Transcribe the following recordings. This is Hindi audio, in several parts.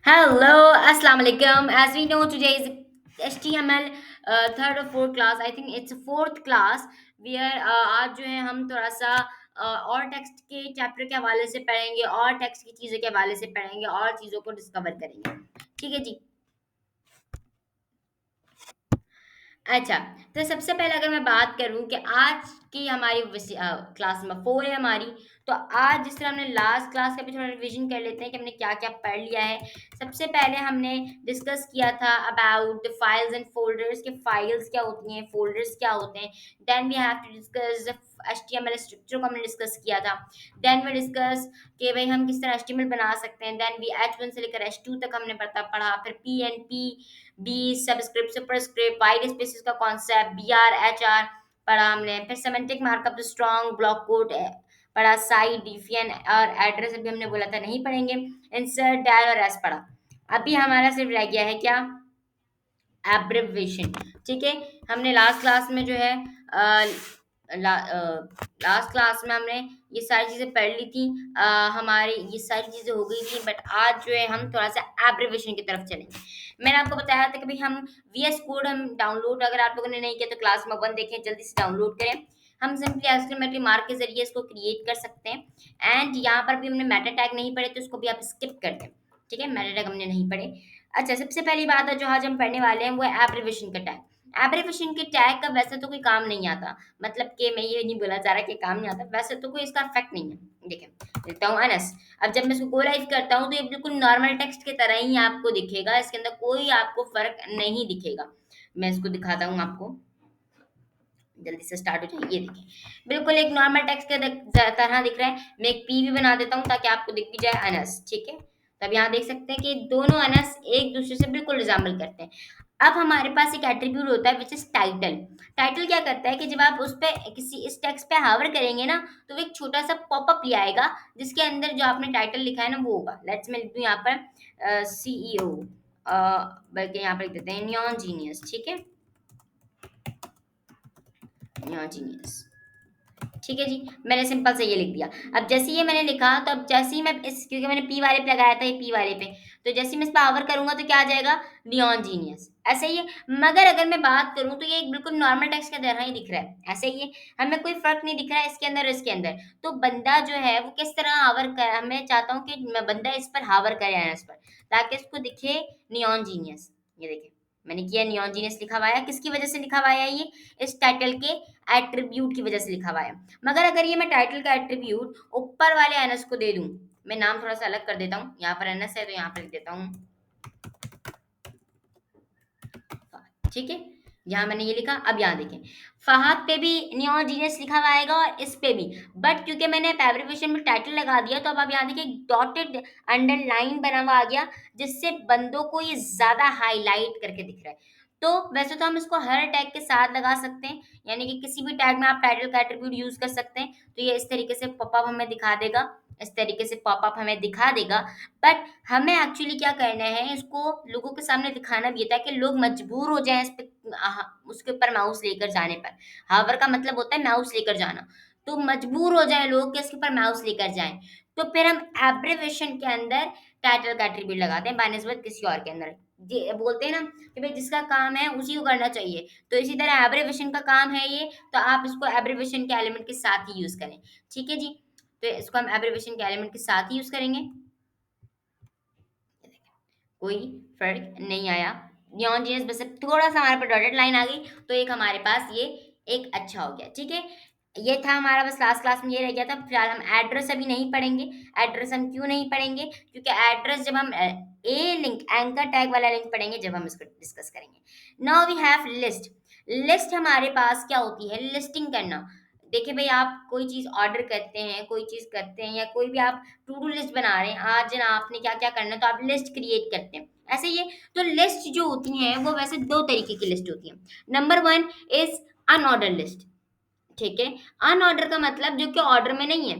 Hello, Assalamu alaikum. As we know, today is HTML third or fourth class. I think it's fourth class where आज जो है हम थोड़ा सा और टेक्स्ट के चैप्टर के हवाले से पढ़ेंगे और टेक्स्ट की चीज़ों के हवाले से पढ़ेंगे और चीज़ों को डिस्कवर करेंगे। ठीक है जी। अच्छा, तो सबसे पहले अगर मैं बात करूँ कि आज की हमारी क्लास नंबर 4 है हमारी, तो आज जिस तरह हमने लास्ट क्लास का भी थोड़ा रिवीजन कर लेते हैं कि हमने क्या-क्या पढ़ लिया है। सबसे पहले हमने डिस्कस किया था about the files and folders कि फाइल्स क्या होती हैं, फ़ोल्डर्स क्या होते हैं। Then we have to discuss the HTML structure को हमने डिस्कस किया था। देन वी डिस्कस कि भई हम किस तरह एचटीएमएल बना सकते हैं। देन वी एच1 से लेकर एच2 तक हमने पढ़ा, फिर PNP B subscript superscript white spaces का कॉन्सेप्ट बीआर एचआर पढ़ा हमने, फिर semantic markup strong block code पढ़ा, साइड डिफियन और एड्रेस अभी हमने बोला था नहीं पढ़ेंगे, इंसर्ट डायल और एस पढ़ा। अभी हमारा सिर्फ रह गया है क्या, एब्रिविएशन। ठीक है, हमने लास्ट क्लास में जो है लास्ट क्लास में हमने ये सारी चीज़ें पढ़ ली थी। हमारी ये सारी चीज़ें हो गई थी, बट आज जो है हम थोड़ा सा एब्रिविएशन की तरफ चलेंगे। मैंने आपको बताया था कि भाई हम वीएस कोड हम डाउनलोड, अगर आप लोगों ने नहीं किया तो क्लास में 1 देखें, जल्दी से डाउनलोड करें। हम सिंपली एक्सक्लेमेटरी मार्क के जरिए इसको क्रिएट कर सकते हैं। एंड यहाँ पर भी हमने मेटा टैग नहीं पढ़े तो इसको भी आप स्किप कर दें। ठीक है, मेटा टैग हमने नहीं पढ़े। अच्छा, सबसे पहली बात है जो आज हम पढ़ने वाले हैं वो है एब्रिविएशन का टैग। एब्रिविएशन के टैग का वैसे तो कोई काम नहीं आता, मतलब कि मैं ये नहीं बोला जा रहा कि काम नहीं आता, वैसे तो कोई इसका इफेक्ट नहीं है। देखिए, देता हूँ अनस। अब जब मैं इसको गो लाइव करता हूँ तो ये बिल्कुल नॉर्मल टेक्स्ट की तरह ही आपको दिखेगा, इसके अंदर कोई आपको फर्क नहीं दिखेगा। मैं इसको दिखाता हूँ आपको, जल्दी से स्टार्ट हो जाए। ये देखिए, बिल्कुल एक नॉर्मल टेक्स्ट के तरह दिख रहा है। मैं एक पी भी बना देता हूँ ताकि आपको दिख भी जाए अनस। ठीक है, तब यहाँ देख सकते हैं कि दोनों अनस एक दूसरे से बिल्कुल रिजेंबल करते हैं। अब हमारे पास एक एट्रीब्यूट होता है विच इज टाइटल। टाइटल क्या करता है कि जब आप उस पे किसी इस टेक्स्ट पे हावर करेंगे ना, तो वो एक छोटा सा पॉपअप ले आएगा जिसके अंदर जो आपने टाइटल लिखा है ना वो होगा। लेट्स मैं लिख दूँ यहाँ पर सीईओ, बल्कि यहाँ पर लिख देते हैं नियॉन जीनियस। ठीक है, नियॉन जीनियस। ठीक है जी, मैंने सिंपल से ये लिख दिया। अब जैसे ये मैंने लिखा तो अब जैसे ही मैं इस, क्योंकि मैंने पी वाले पे लगाया था, ये पी वाले पे, तो जैसे ही मैं इस पे आवर करूंगा तो क्या आ जाएगा, नियॉन जीनियस। ऐसे ही है। मगर अगर मैं बात करूं तो ये एक बिल्कुल नॉर्मल टेक्स्ट की तरह ही दिख रहा है। ऐसे ही है, हमें कोई फर्क नहीं दिख रहा है इसके अंदर और इसके अंदर। तो बंदा जो है वो किस तरह हावर कर, मैं चाहता हूँ कि बंदा इस पर हावर करे, इस पर, ताकि इसको दिखे नियॉन जीनियस। ये देखिए, मैंने किया नियॉन जीनियस लिखा हुआ है। किसकी वजह से लिखा हुआ है ये, इस टाइटल के एट्रीब्यूट की वजह से लिखा हुआ है। मगर अगर ये मैं टाइटल का एट्रीब्यूट ऊपर वाले एनएस को दे दूं, मैं नाम थोड़ा सा अलग कर देता हूँ, यहाँ पर एनएस है तो यहाँ पर लिख देता हूँ। ठीक है, यहाँ मैंने ये लिखा। अब यहाँ देखें, फहद पे भी नियॉन जीनियस लिखा हुआ आएगा और इस पे भी, बट क्योंकि मैंने एब्रिविएशन में टाइटल लगा दिया तो अब यहाँ देखिए डॉटेड अंडरलाइन बना हुआ आ गया, जिससे बंदों को ये ज्यादा हाईलाइट करके दिख रहा है। तो वैसे तो हम इसको हर टैग के साथ लगा सकते हैं, यानी कि किसी भी टैग में आप टाइटल का एट्रीब्यूट यूज कर सकते हैं, तो ये इस तरीके से पॉपअप हमें दिखा देगा, इस तरीके से पॉपअप हमें दिखा देगा। बट हमें एक्चुअली क्या करना है, इसको लोगों के सामने दिखाना भी है ताकि लोग मजबूर हो जाएं इस पे, उसके ऊपर माउस लेकर जाने पर। हावर का मतलब होता है माउस लेकर जाना, तो मजबूर हो जाए लोग कि इसके ऊपर माउस लेकर जाएं। तो फिर हम एब्रिविएशन के अंदर टाइटल का एट्रीब्यूट लगाते हैं बानिस्बत किसी और के अंदर। ये बोलते हैं ना कि भाई जिसका काम है उसी को करना चाहिए, तो इसी तरह एब्रिविएशन का काम है ये, तो आप इसको एब्रिविएशन के एलिमेंट के साथ ही यूज करें। ठीक है जी, तो इसको हम एब्रिविएशन के एलिमेंट के साथ ही यूज करेंगे। कोई फ़र्क नहीं आया। नियॉन जीनियस बस अब थोड़ा-सा हमारे पास डॉटेड लाइन आ गई, तो एक हमारे पास ये एक अच्छा हो गया, ठीक है? ये था हमारा, बस लास्ट क्लास में ये रह गया था। फिलहाल हम एड्रेस अभी नहीं पढ़ेंगे। एड्रेस हम क्यों नहीं पढ़ेंगे? क्योंकि एड्रेस जब हम ए लिंक एंकर टैग वाला लिंक पढ़ेंगे, जब हम इसको डिस्कस करेंगे। Now we have list. List हमारे पास क्या होती है? लिस्टिंग करना। देखिए भई, आप कोई चीज़ ऑर्डर करते हैं, कोई चीज़ करते हैं, या कोई भी आप टू डू लिस्ट बना रहे हैं, आज ना आपने क्या-क्या करना है, तो आप लिस्ट क्रिएट करते हैं। ऐसे ही है, तो लिस्ट जो होती हैं, वो वैसे 2 तरीके की लिस्ट होती हैं। नंबर 1 इज़ अनऑर्डर लिस्ट, ठीक है? अनऑर्डर का मतलब जो कि ऑर्डर में नहीं है,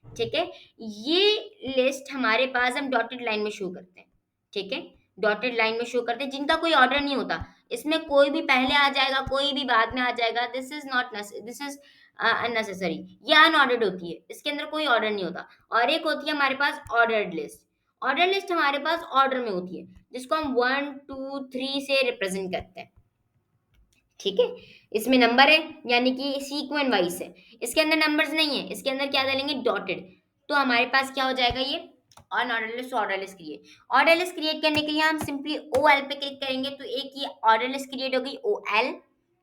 ठीक है? ये लिस्ट हमारे पास हम डॉटेड लाइन में शो करते हैं, ठीक है? डॉटेड लाइन में शो करते हैं, जिनका कोई ऑर्डर नहीं होता। इसमें कोई भी पहले आ जाएगा, कोई भी बाद में आ जाएगा। This is not this is unnecessary. ये अनऑर्डर्ड होती है, इसके अंदर कोई ऑर्डर नहीं होता। और एक होती है हमारे पास ऑर्डर्ड लिस्ट। ऑर्डर लिस्ट हमारे पास ऑर्डर में होती है, जिसको हम 1 2 3 से रिप्रेजेंट करते हैं। ठीक है, इसमें नंबर है, यानी कि सीक्वेंस वाइज है, इसके अंदर नंबर्स नहीं है, इसके अंदर क्या डालेंगे, डॉटेड। तो हमारे पास क्या हो जाएगा ये order list, order list create. Order list create करने के लिए हम सिंपली ओ एल पे क्लिक करेंगे, तो एक ये ऑर्डर लिस्ट क्रिएट हो गई, ओ एल।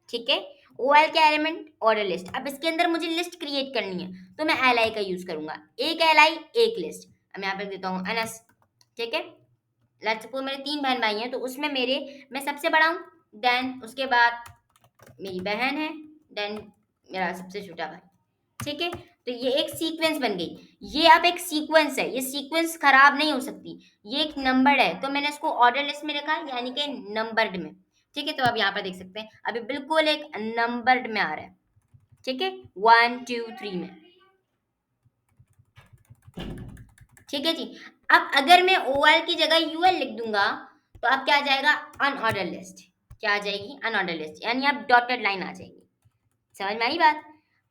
ठीक है, ओ एल क्या एलिमेंट, ऑर्डर लिस्ट। अब इसके अंदर मुझे लिस्ट क्रिएट करनी है, तो मैं एल आई का यूज करूंगा, एक एल आई एक लिस्ट। अब मैं यहाँ पे देता हूँ एन एस। ठीक है, लेट्स सपोज मेरे 3 बहन भाई हैं, तो उसमें मेरे मैं सबसे बड़ा हूँ, देन उसके बाद मेरी बहन है, देन मेरा सबसे छोटा भाई। ठीक है, तो ये एक सीक्वेंस बन गई। ये अब एक सीक्वेंस है, ये सीक्वेंस खराब नहीं हो सकती, ये एक नंबर है, तो मैंने इसको ऑर्डर लिस्ट में रखा है, यानी कि नंबर्ड में। ठीक है, तो अब यहाँ पर देख सकते हैं अभी बिल्कुल एक नंबर्ड में आ रहा है। ठीक है, 1 2 3 में। ठीक है जी। अब अगर मैं ओ एल की जगह यू एल लिख दूंगा, तो अब क्या आ जाएगा, अनऑर्डर लिस्ट। क्या आ जाएगी, अनऑर्डर लिस्ट, यानी अब डॉटेड लाइन आ जाएगी। समझ में आई बात।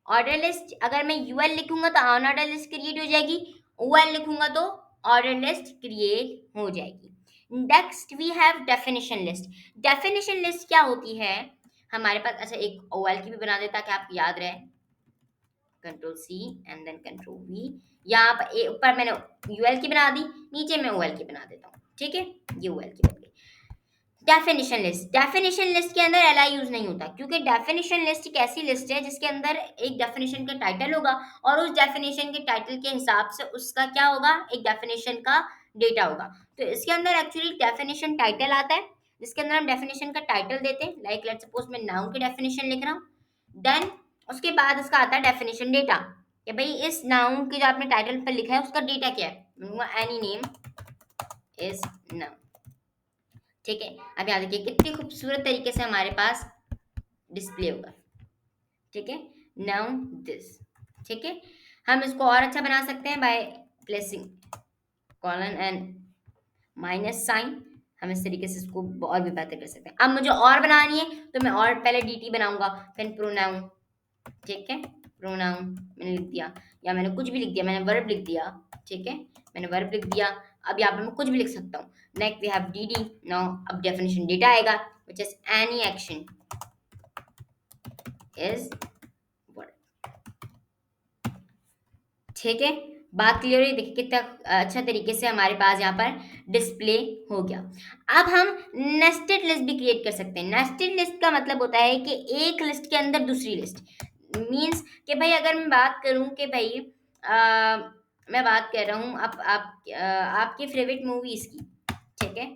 ऑर्डर लिस्ट अगर मैं यूएल लिखूंगा तो अनऑर्डर लिस्ट क्रिएट हो जाएगी, ओएल लिखूंगा तो ऑर्डर लिस्ट क्रिएट हो जाएगी। Next we have definition list. Definition list क्या होती है हमारे पास, अच्छा एक ओएल की भी बना देता कि आपको याद रहे, control C and then control V. यहाँ पर ऊपर मैंने यूएल की बना दी, नीचे मैं ओएल की बना देता हूँ। ठीक है, ये ओएल की बन गई। डेफिनेशन लिस्ट, डेफिनेशन लिस्ट के अंदर एल आई यूज नहीं होता, क्योंकि डेफिनेशन लिस्ट एक ऐसी लिस्ट है जिसके अंदर एक डेफिनेशन का टाइटल होगा, और उस डेफिनेशन के टाइटल के हिसाब से उसका क्या होगा, एक डेफिनेशन का डेटा होगा। तो इसके अंदर एक्चुअली डेफिनेशन टाइटल आता है, जिसके अंदर हम डेफिनेशन का टाइटल देते हैं, लाइक लेट्स सपोज मैं नाउन की डेफिनेशन लिख रहा हूँ, देन उसके बाद उसका आता है डेफिनेशन डेटा, कि भाई इस नाउन की जो आपने टाइटल पर लिखा है उसका डेटा क्या है, एनी नेम इज नाउन। ठीक है, अब यहाँ देखिए कितनी खूबसूरत तरीके से हमारे पास डिस्प्ले होगा। ठीक है, नाउ दिस। ठीक है, हम इसको और अच्छा बना सकते हैं by placing colon and minus sign. हम इस तरीके से इसको और भी बेहतर कर सकते हैं। अब मुझे और बनानी है, तो मैं और पहले dt बनाऊंगा, फिर प्रोनाउन। ठीक है, प्रोनाउन मैंने लिख दिया, या मैंने कुछ भी लिख दिया, मैंने वर्ब लिख दिया। ठीक है, मैंने वर्ब लिख दिया। अब यहाँ पर मैं कुछ भी लिख सकता हूँ। Next we have dd। Now अब डेफिनेशन डेटा आएगा, which is any action is word. ठीक है, बात क्लियर हुई, देखिए कितना अच्छा तरीके से हमारे पास यहाँ पर डिस्प्ले हो गया। अब हम नेस्टेड लिस्ट भी क्रिएट कर सकते हैं। नेस्टेड लिस्ट का मतलब होता है कि एक लिस्ट के अंदर दूसरी लिस्ट, मीन्स कि भाई अगर मैं बात करूं कि भाई मैं बात कर रहा हूँ आपकी फेवरेट मूवीज की। ठीक है,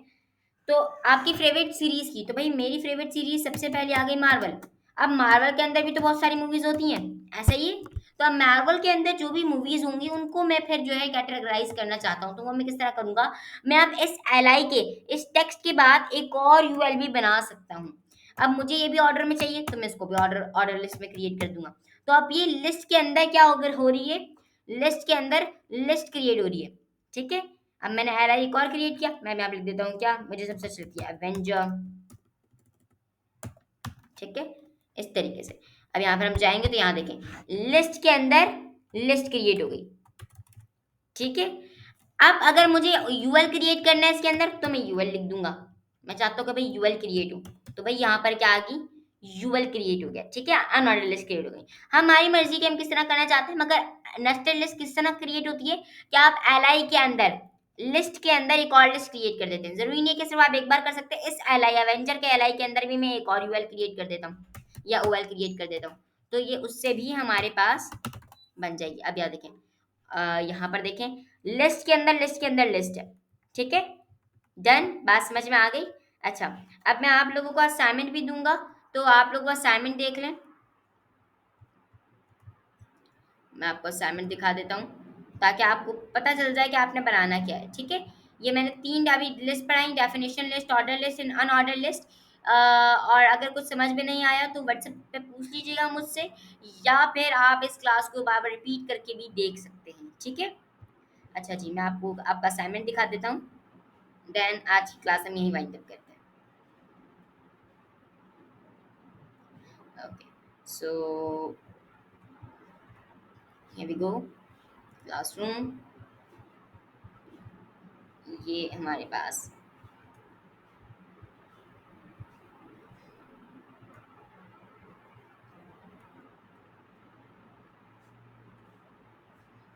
तो आपकी फेवरेट सीरीज की, तो भाई मेरी फेवरेट सीरीज सबसे पहले आ गई मार्वल। अब मार्वल के अंदर भी तो बहुत सारी मूवीज होती हैं, ऐसा ही है। तो अब मार्वल के अंदर जो भी मूवीज होंगी उनको मैं फिर जो है कैटेगराइज करना चाहता हूँ, तो वो मैं किस तरह करूंगा, मैं अब इस एल आई के इस टेक्स्ट के बाद एक और यूएल भी बना सकता हूँ। अब मुझे ये भी ऑर्डर में चाहिए, तो मैं इसको भी ऑर्डर ऑर्डर लिस्ट में क्रिएट कर दूंगा। तो अब ये लिस्ट के अंदर क्या हो रही है, लिस्ट के अंदर लिस्ट क्रिएट हो रही है। ठीक है, अब मैंने एल आई एक और क्रिएट किया, मैं यहाँ पे लिख देता हूँ क्या, मुझे सबसे अच्छा लगती है एवेंजर। ठीक है, इस तरीके से। अब यहाँ पर हम जाएंगे तो यहाँ देखें लिस्ट के अंदर लिस्ट क्रिएट हो गई। ठीक है, अब अगर मुझे यूएल क्रिएट करना है इसके अंदर, तो मैं यूएल लिख दूंगा। मैं चाहता हूँ कि भाई यूएल क्रिएट हो, तो भाई यहाँ पर क्या आ गई, यूएल क्रिएट हो गया। ठीक है, अनऑर्डर लिस्ट क्रिएट हो गई। हमारी मर्जी की हम किस तरह करना चाहते हैं, मगर नेस्टेड लिस्ट किस तरह क्रिएट होती है कि आप एल के अंदर लिस्ट के अंदर एक और लिस्ट क्रिएट कर देते हैं। जरूरी नहीं है कि सिर्फ आप एक बार कर सकते हैं, इस एल आई एवेंजर के एल के अंदर भी मैं एक और यूएल क्रिएट कर देता हूँ, या ओएल क्रिएट कर देता हूँ, तो ये उससे भी हमारे पास बन जाएगी। अब यहाँ देखें, यहाँ पर देखें लिस्ट के अंदर लिस्ट के अंदर लिस्ट है। ठीक है, डन, बात समझ में आ गई। अच्छा, अब मैं आप लोगों को असाइनमेंट भी दूंगा, तो आप लोगों को असाइनमेंट देख लें। मैं आपको असाइनमेंट दिखा देता हूँ ताकि आपको पता चल जाए कि आपने बनाना क्या है। ठीक है, ये मैंने 3 अभी लिस्ट बनाई, definition list, order list and unordered list. और अगर कुछ समझ में नहीं आया तो व्हाट्सएप पे पूछ लीजिएगा मुझसे, या फिर आप इस क्लास को बार बार रिपीट करके भी देख सकते हैं। ठीक है, अच्छा जी, मैं आपको आपका असाइनमेंट दिखा देता हूँ, देन आज की क्लास हम यहीं वाइंड अप करते हैं। Okay, so here we go, classroom, ये हमारे पास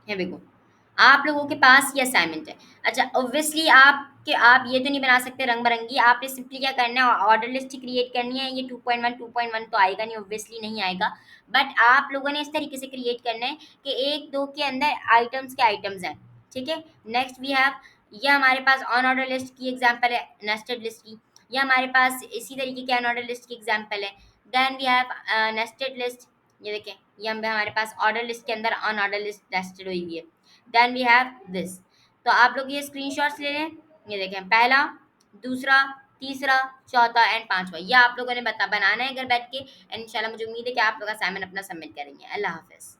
है, देखो आप लोगों के पास ये असाइनमेंट है। अच्छा, ऑब्वियसली आप ये तो नहीं बना सकते रंग बिरंगी, आपने सिंपली क्या करना है, ऑर्डर लिस्ट क्रिएट करनी है। ये 2.1 तो आएगा नहीं, ऑब्वियसली नहीं आएगा, बट आप लोगों ने इस तरीके से क्रिएट करना है कि एक दो के अंदर आइटम्स के आइटम्स हैं। ठीक है, नेक्स्ट वी हैव, ये हमारे पास ऑन ऑर्डर लिस्ट की एग्जाम्पल है, नेस्टेड लिस्ट की। ये हमारे पास इसी तरीके के ऑन ऑर्डर लिस्ट की एग्जाम्पल है। Then we have nested list, ये देखें, ये हमारे पास ऑर्डर लिस्ट के अंदर ऑन ऑर्डर लिस्ट नेस्टेड हुई हुई है। Then we have this. तो आप लोग ये स्क्रीनशॉट्स ले लें, ये देखें, पहला, दूसरा, तीसरा, चौथा एंड पांचवा, ये आप लोगों ने बनाना है घर बैठ के। इंशाल्लाह मुझे उम्मीद है कि आप लोग असाइनमेंट अपना सबमिट करेंगे। अल्लाह हाफिज़।